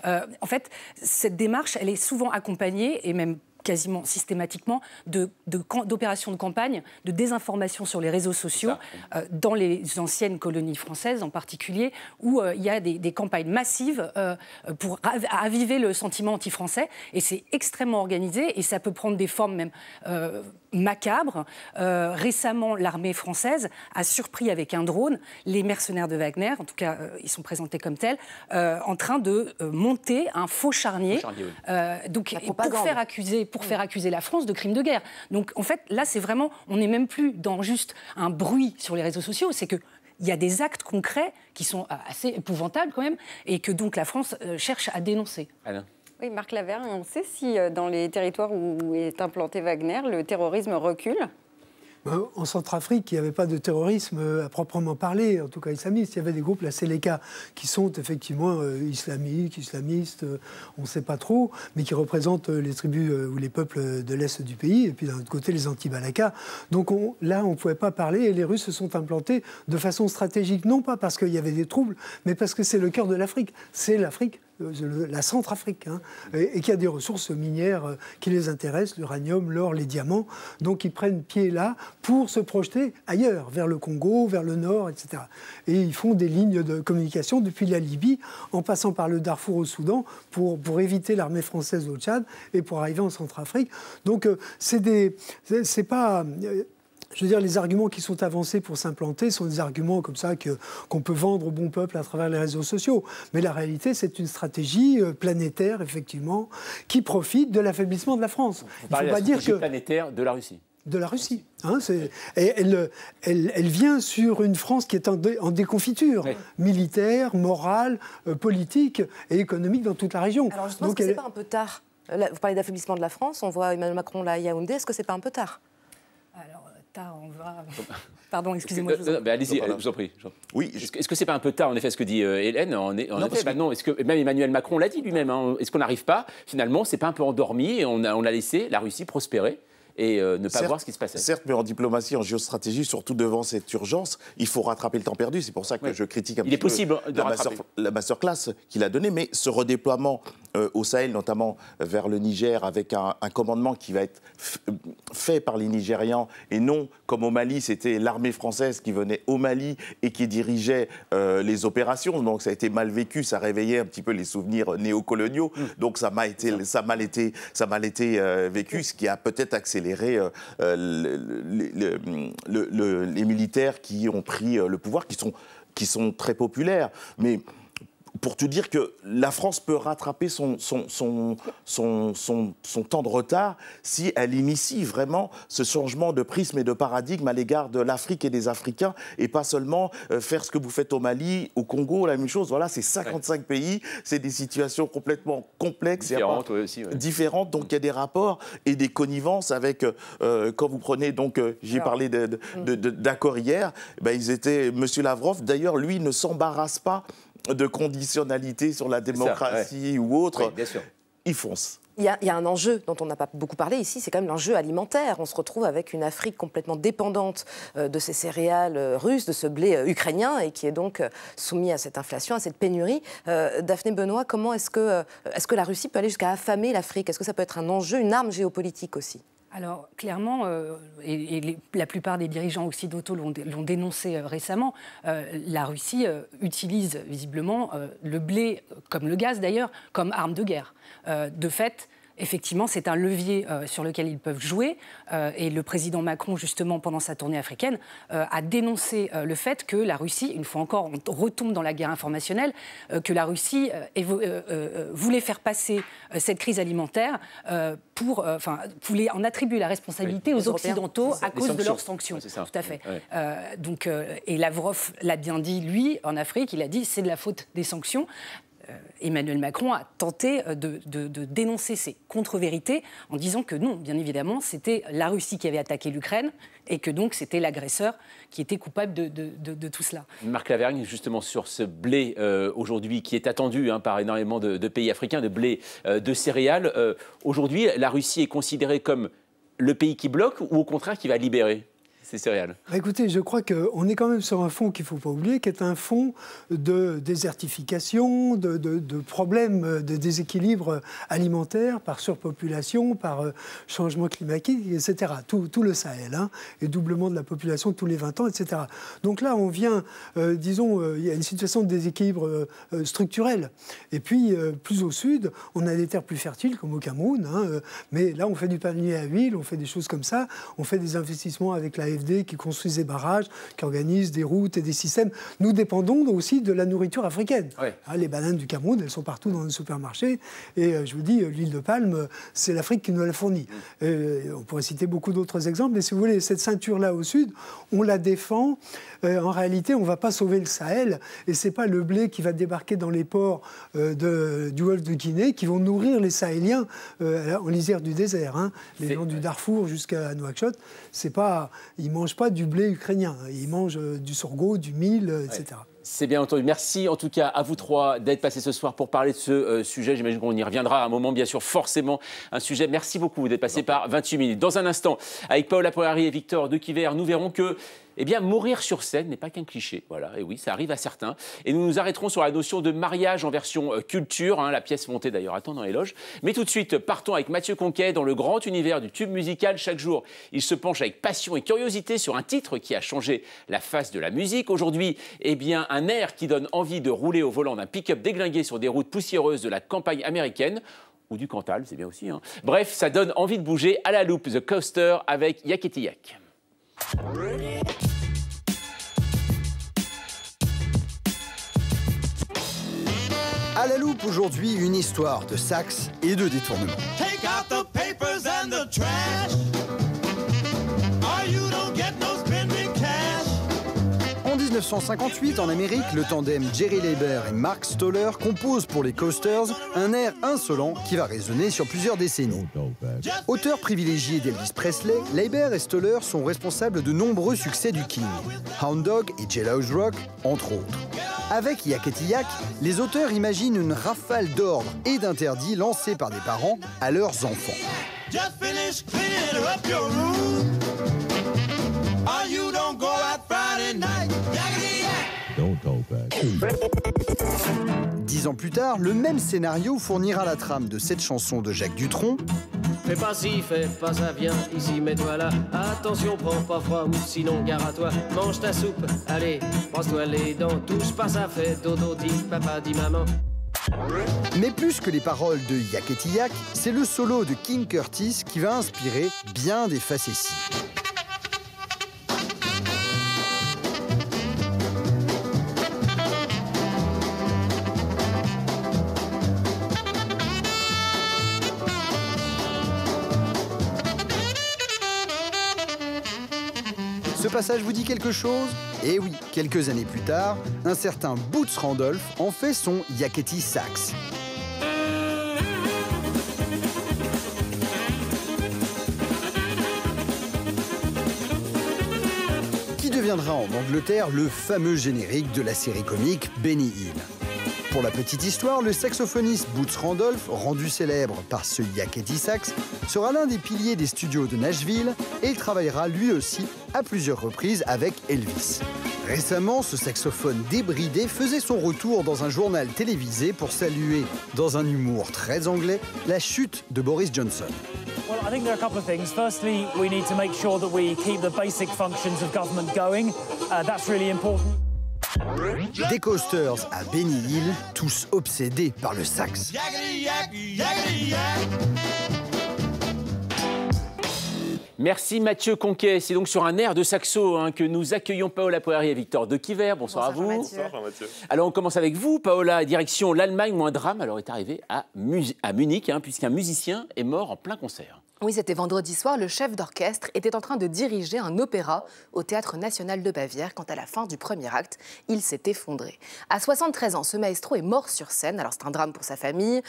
en fait, cette démarche, elle est souvent accompagnée, et même quasiment systématiquement, d'opérations de campagne, de désinformation sur les réseaux sociaux, dans les anciennes colonies françaises en particulier, où il y a des campagnes massives pour aviver le sentiment anti-français. Et c'est extrêmement organisé, et ça peut prendre des formes même macabres. Récemment, l'armée française a surpris avec un drone les mercenaires de Wagner, en tout cas, ils sont présentés comme tels, en train de monter un faux charnier. Donc, pour faire accuser la France de crimes de guerre. Donc, en fait, là, c'est vraiment... On n'est même plus dans juste un bruit sur les réseaux sociaux, c'est qu'il y a des actes concrets qui sont assez épouvantables, quand même, et que donc la France cherche à dénoncer. Alain. Oui, Marc Lavergne, on sait si dans les territoires où est implanté Wagner, le terrorisme recule? En Centrafrique, il n'y avait pas de terrorisme à proprement parler, en tout cas islamiste. Il y avait des groupes, la Seleka, qui sont effectivement islamistes, on ne sait pas trop, mais qui représentent les tribus ou les peuples de l'Est du pays, et puis d'un autre côté, les anti-Balaka. Donc là, on ne pouvait pas parler, et les Russes se sont implantés de façon stratégique, non pas parce qu'il y avait des troubles, mais parce que c'est le cœur de l'Afrique. C'est l'Afrique. La Centrafrique, hein, et qui a des ressources minières qui les intéressent, l'uranium, l'or, les diamants. Donc ils prennent pied là pour se projeter ailleurs, vers le Congo, vers le Nord, etc. Et ils font des lignes de communication depuis la Libye, en passant par le Darfour au Soudan, pour éviter l'armée française au Tchad et pour arriver en Centrafrique. Donc c'est pas... Je veux dire, les arguments qui sont avancés pour s'implanter sont des arguments comme ça qu'on peut vendre au bon peuple à travers les réseaux sociaux. Mais la réalité, c'est une stratégie planétaire, effectivement, qui profite de l'affaiblissement de la France. Il ne faut pas dire que planétaire de la Russie. De la Russie. Hein, et elle vient sur une France qui est en déconfiture militaire, morale, politique et économique dans toute la région. Alors justement, est-ce que ce n'est pas un peu tard? Là, vous parlez d'affaiblissement de la France, on voit Emmanuel Macron là à Yaoundé, est-ce que ce n'est pas un peu tard? On va... Pardon, excusez-moi. Allez-y, je vous en prie. Oui. Est-ce que c'est pas un peu tard, en effet, ce que dit Hélène? Maintenant, est-ce que même Emmanuel Macron l'a dit lui-même, hein, est-ce qu'on n'arrive pas, finalement, c'est pas un peu endormi et on a laissé la Russie prospérer et ne pas voir ce qui se passait? Certes, mais en diplomatie, en géostratégie, surtout devant cette urgence, il faut rattraper le temps perdu. C'est pour ça que je critique un petit peu la masterclass qu'il a donnée. Mais ce redéploiement au Sahel, notamment vers le Niger, avec un commandement qui va être fait par les Nigérians, et non, comme au Mali, c'était l'armée française qui venait au Mali et qui dirigeait les opérations. Donc ça a été mal vécu, ça réveillait un petit peu les souvenirs néocoloniaux. Donc ça mal été vécu, ce qui a peut-être accéléré les militaires qui ont pris le pouvoir, qui sont très populaires. Mais pour te dire que la France peut rattraper son temps de retard si elle initie vraiment ce changement de prisme et de paradigme à l'égard de l'Afrique et des Africains, et pas seulement faire ce que vous faites au Mali, au Congo, la même chose. Voilà, c'est 55 pays, c'est des situations complètement complexes. Différentes, donc il y a des rapports et des connivences avec, quand vous prenez, donc j'ai parlé d'accord hier, ils étaient, M. Lavrov, d'ailleurs, lui, ne s'embarrasse pas de conditionnalité sur la démocratie ou autre. Bien sûr. Il fonce. Il y a un enjeu dont on n'a pas beaucoup parlé ici, c'est quand même l'enjeu alimentaire. On se retrouve avec une Afrique complètement dépendante de ces céréales russes, de ce blé ukrainien, et qui est donc soumis à cette inflation, à cette pénurie. Daphné Benoît, comment est-ce que la Russie peut aller jusqu'à affamer l'Afrique? Est-ce que ça peut être un enjeu, une arme géopolitique aussi? Alors, clairement, la plupart des dirigeants occidentaux l'ont dénoncé récemment, la Russie utilise visiblement le blé, comme le gaz d'ailleurs, comme arme de guerre. De fait, effectivement, c'est un levier sur lequel ils peuvent jouer. Et le président Macron, justement, pendant sa tournée africaine, a dénoncé le fait que la Russie, une fois encore, on retombe dans la guerre informationnelle, que la Russie voulait faire passer cette crise alimentaire voulait en attribuer la responsabilité aux Occidentaux à cause de leurs sanctions. Tout à fait. Ouais. Et Lavrov l'a bien dit, lui, en Afrique, il a dit c'est de la faute des sanctions. Emmanuel Macron a tenté de dénoncer ces contre-vérités en disant que non, bien évidemment, c'était la Russie qui avait attaqué l'Ukraine et que donc c'était l'agresseur qui était coupable de tout cela. Marc Lavergne, justement sur ce blé aujourd'hui qui est attendu par énormément de pays africains, de blé, de céréales. Aujourd'hui, la Russie est considérée comme le pays qui bloque ou au contraire qui va libérer ces céréales? Écoutez, je crois qu'on est quand même sur un fond qu'il ne faut pas oublier, qui est un fond de désertification, de problèmes, de déséquilibre alimentaire par surpopulation, par changement climatique, etc. Tout le Sahel, et doublement de la population tous les 20 ans, etc. Donc là, on vient, disons, il y a une situation de déséquilibre structurel. Et puis, plus au sud, on a des terres plus fertiles, comme au Cameroun, mais là, on fait du panier à huile, on fait des choses comme ça, on fait des investissements avec la qui construisent des barrages, qui organisent des routes et des systèmes. Nous dépendons aussi de la nourriture africaine. Ouais. Les bananes du Cameroun, elles sont partout dans les supermarchés. Et je vous dis, l'huile de palme, c'est l'Afrique qui nous la fournit. On pourrait citer beaucoup d'autres exemples. Mais si vous voulez, cette ceinture-là au sud, on la défend. En réalité, on ne va pas sauver le Sahel. Et ce n'est pas le blé qui va débarquer dans les ports du golfe de Guinée qui vont nourrir les Sahéliens en lisière du désert. Les gens du Darfour jusqu'à Nouakchott, c'est pas... Ils ne mangent pas du blé ukrainien, ils mangent du sorgho, du mil, etc. Ouais. C'est bien entendu. Merci en tout cas à vous trois d'être passés ce soir pour parler de ce sujet. J'imagine qu'on y reviendra à un moment, bien sûr, forcément un sujet. Merci beaucoup d'être passé par 28 minutes. Dans un instant, avec Paola Poirari et Victor Dequiver, nous verrons que mourir sur scène n'est pas qu'un cliché. Voilà, et oui, ça arrive à certains. Et nous nous arrêterons sur la notion de mariage en version culture. La pièce montée d'ailleurs à temps dans les loges. Mais tout de suite, partons avec Mathieu Conquet dans le grand univers du tube musical. Chaque jour, il se penche avec passion et curiosité sur un titre qui a changé la face de la musique. Aujourd'hui, un air qui donne envie de rouler au volant d'un pick-up déglingué sur des routes poussiéreuses de la campagne américaine. Ou du Cantal, c'est bien aussi. Bref, ça donne envie de bouger. À la loupe, The Coaster avec Yakety Yak. À la loupe aujourd'hui, une histoire de sax et de détournement. Take out the papers and the trash. Or you don't get no spending cash. En 1958, en Amérique, le tandem Jerry Leiber et Mark Stoller compose pour les Coasters un air insolent qui va résonner sur plusieurs décennies. Auteurs privilégiés d'Elvis Presley, Leiber et Stoller sont responsables de nombreux succès du King, Hound Dog et Jailhouse Rock, entre autres. Avec Yakety Yak, les auteurs imaginent une rafale d'ordres et d'interdits lancés par des parents à leurs enfants. Just finish cleaning up your room. Or you don't go out Friday night. Yakety Yak. Don't hold back. 10 ans plus tard, le même scénario fournira la trame de cette chanson de Jacques Dutronc. Fais pas ci, fais pas ça, viens ici, mets-toi là. Attention, prends pas froid ou sinon gare à toi. Mange ta soupe, allez, brosse-toi les dents. Touche pas ça, fais dodo, dit papa, dit maman. Mais plus que les paroles de Yakety Yak, c'est le solo de King Curtis qui va inspirer bien des facéties. Ce passage vous dit quelque chose? Eh oui, quelques années plus tard, un certain Boots Randolph en fait son Yakety Sax. Qui deviendra en Angleterre le fameux générique de la série comique Benny Hill. Pour la petite histoire, le saxophoniste Boots Randolph, rendu célèbre par ce Yakety Sax, sera l'un des piliers des studios de Nashville et il travaillera lui aussi à plusieurs reprises avec Elvis. Récemment, ce saxophone débridé faisait son retour dans un journal télévisé pour saluer, dans un humour très anglais, la chute de Boris Johnson. Well, I think there are a couple of things. Firstly, we need to make sure that we keep the basic functions of government going. That's really important. Des coasters à Benny Hill, tous obsédés par le sax. Merci Mathieu Conquet. C'est donc sur un air de saxo que nous accueillons Paola Poirier et Victor de Quiver. Bonsoir à vous. Bonsoir Jean-Mathieu. Alors on commence avec vous, Paola, direction l'Allemagne où un drame alors est arrivé à Munich, puisqu'un musicien est mort en plein concert. Oui, c'était vendredi soir. Le chef d'orchestre était en train de diriger un opéra au Théâtre National de Bavière quand, à la fin du premier acte, il s'est effondré. À 73 ans, ce maestro est mort sur scène. Alors, c'est un drame pour sa famille,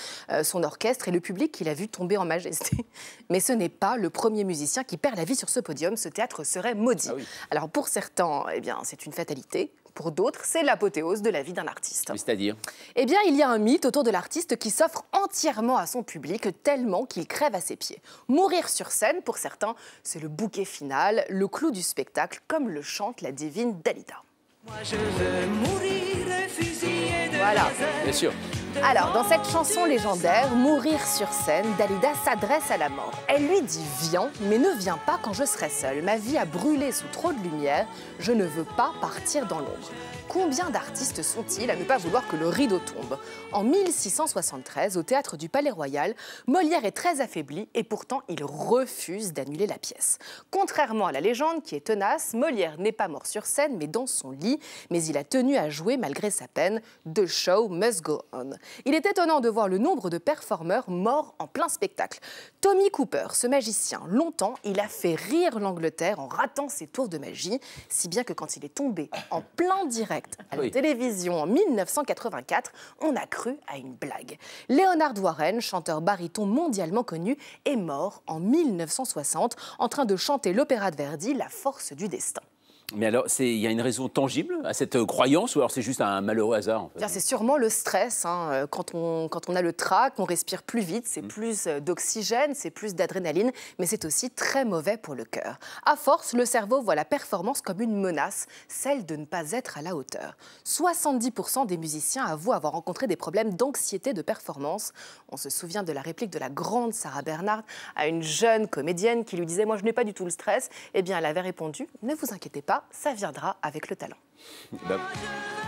son orchestre et le public qu'il a vu tomber en majesté. Mais ce n'est pas le premier musicien qui perd la vie sur ce podium. Ce théâtre serait maudit. Ah oui. Alors, pour certains, eh bien, c'est une fatalité. Pour d'autres, c'est l'apothéose de la vie d'un artiste. C'est-à-dire? Eh bien, il y a un mythe autour de l'artiste qui s'offre entièrement à son public tellement qu'il crève à ses pieds. Mourir sur scène, pour certains, c'est le bouquet final, le clou du spectacle, comme le chante la divine Dalida. Moi, je veux mourir fusillé de voilà. Bien sûr. Alors, dans cette chanson légendaire, Mourir sur scène, Dalida s'adresse à la mort. Elle lui dit « Viens, mais ne viens pas quand je serai seule. Ma vie a brûlé sous trop de lumière. Je ne veux pas partir dans l'ombre. » Combien d'artistes sont-ils à ne pas vouloir que le rideau tombe? En 1673, au Théâtre du Palais-Royal, Molière est très affaibli et pourtant il refuse d'annuler la pièce. Contrairement à la légende qui est tenace, Molière n'est pas mort sur scène mais dans son lit, mais il a tenu à jouer malgré sa peine. The show must go on. Il est étonnant de voir le nombre de performeurs morts en plein spectacle. Tommy Cooper, ce magicien, longtemps, il a fait rire l'Angleterre en ratant ses tours de magie, si bien que quand il est tombé en plein direct à la télévision en 1984, on a cru à une blague. Leonard Warren, chanteur baryton mondialement connu, est mort en 1960 en train de chanter l'opéra de Verdi, La force du destin. Mais alors, il y a une raison tangible à cette croyance ou alors c'est juste un malheureux hasard en fait? C'est sûrement le stress. Quand on a le trac, on respire plus vite, c'est plus d'oxygène, c'est plus d'adrénaline, mais c'est aussi très mauvais pour le cœur. À force, le cerveau voit la performance comme une menace, celle de ne pas être à la hauteur. 70% des musiciens avouent avoir rencontré des problèmes d'anxiété de performance. On se souvient de la réplique de la grande Sarah Bernhardt à une jeune comédienne qui lui disait « Moi, je n'ai pas du tout le stress ». Eh bien, elle avait répondu « Ne vous inquiétez pas, ça viendra avec le talent ».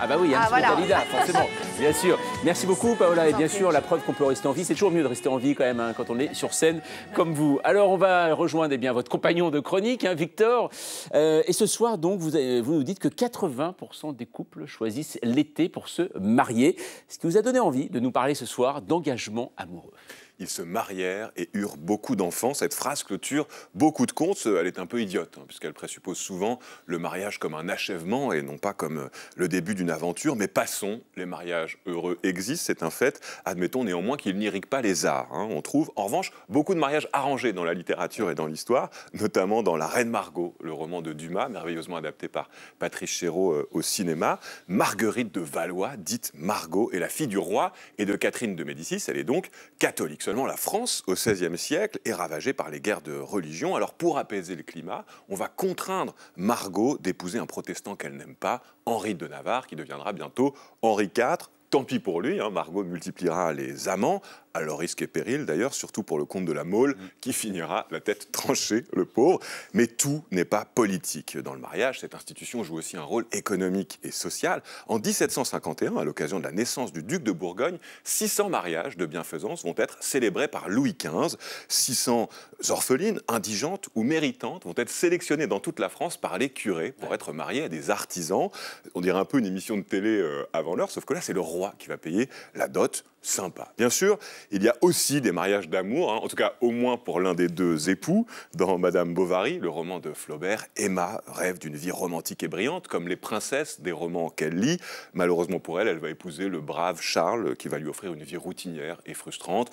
Ah bah oui, voilà. Dalida, forcément, bien sûr. Merci beaucoup Paola, et bien sûr la preuve qu'on peut rester en vie, c'est toujours mieux de rester en vie quand même quand on est sur scène comme vous. Alors on va rejoindre votre compagnon de chronique, Victor, et ce soir donc vous nous dites que 80% des couples choisissent l'été pour se marier, ce qui vous a donné envie de nous parler ce soir d'engagement amoureux. Ils se marièrent et eurent beaucoup d'enfants. Cette phrase clôture beaucoup de contes. Elle est un peu idiote, puisqu'elle présuppose souvent le mariage comme un achèvement et non pas comme le début d'une aventure. Mais passons, les mariages heureux existent, c'est un fait. Admettons néanmoins qu'ils n'irriguent pas les arts. On trouve en revanche beaucoup de mariages arrangés dans la littérature et dans l'histoire, notamment dans La Reine Margot, le roman de Dumas, merveilleusement adapté par Patrice Chéreau au cinéma. Marguerite de Valois, dite Margot, est la fille du roi et de Catherine de Médicis. Elle est donc catholique. Seulement, la France, au XVIe siècle, est ravagée par les guerres de religion. Alors, pour apaiser le climat, on va contraindre Margot d'épouser un protestant qu'elle n'aime pas, Henri de Navarre, qui deviendra bientôt Henri IV. Tant pis pour lui, Margot multipliera les amants, à leur risque et péril d'ailleurs, surtout pour le comte de la Mole, qui finira la tête tranchée, le pauvre. Mais tout n'est pas politique. Dans le mariage, cette institution joue aussi un rôle économique et social. En 1751, à l'occasion de la naissance du duc de Bourgogne, 600 mariages de bienfaisance vont être célébrés par Louis XV. 600 orphelines, indigentes ou méritantes vont être sélectionnées dans toute la France par les curés pour être mariées à des artisans. On dirait un peu une émission de télé avant l'heure, sauf que là, c'est le roi qui va payer la dot. Sympa. Bien sûr, il y a aussi des mariages d'amour, hein, en tout cas au moins pour l'un des deux époux. Dans Madame Bovary, le roman de Flaubert, Emma rêve d'une vie romantique et brillante, comme les princesses des romans qu'elle lit. Malheureusement pour elle, elle va épouser le brave Charles, qui va lui offrir une vie routinière et frustrante.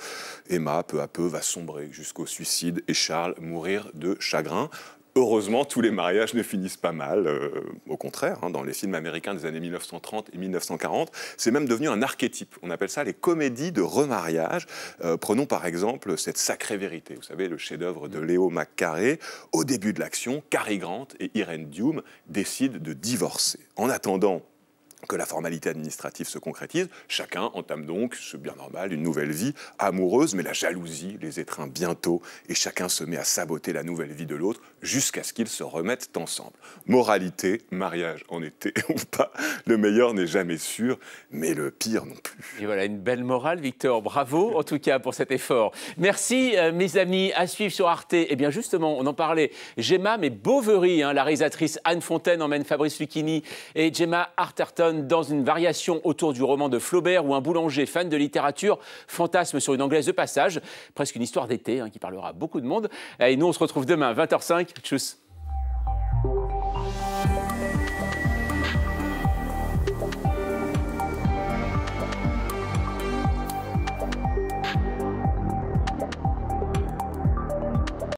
Emma, peu à peu, va sombrer jusqu'au suicide et Charles mourir de chagrin. Heureusement, tous les mariages ne finissent pas mal. Au contraire, hein, dans les films américains des années 1930 et 1940, c'est même devenu un archétype. On appelle ça les comédies de remariage. Prenons par exemple cette Sacrée Vérité. Vous savez, le chef-d'œuvre de Léo McCarey. Au début de l'action, Cary Grant et Irene Dume décident de divorcer. En attendant que la formalité administrative se concrétise, chacun entame donc, c'est bien normal, une nouvelle vie amoureuse, mais la jalousie les étreint bientôt et chacun se met à saboter la nouvelle vie de l'autre jusqu'à ce qu'ils se remettent ensemble. Moralité, mariage en été ou pas, le meilleur n'est jamais sûr, mais le pire non plus. Et voilà, une belle morale, Victor. Bravo, en tout cas, pour cet effort. Merci, mes amis. À suivre sur Arte. Eh bien, justement, on en parlait. Gemma, mais Bovary, hein, la réalisatrice Anne Fontaine emmène Fabrice Lucchini et Gemma Arterton dans une variation autour du roman de Flaubert où un boulanger fan de littérature fantasme sur une Anglaise de passage. Presque une histoire d'été, hein, qui parlera à beaucoup de monde. Et nous, on se retrouve demain, 20h05. Tchuss.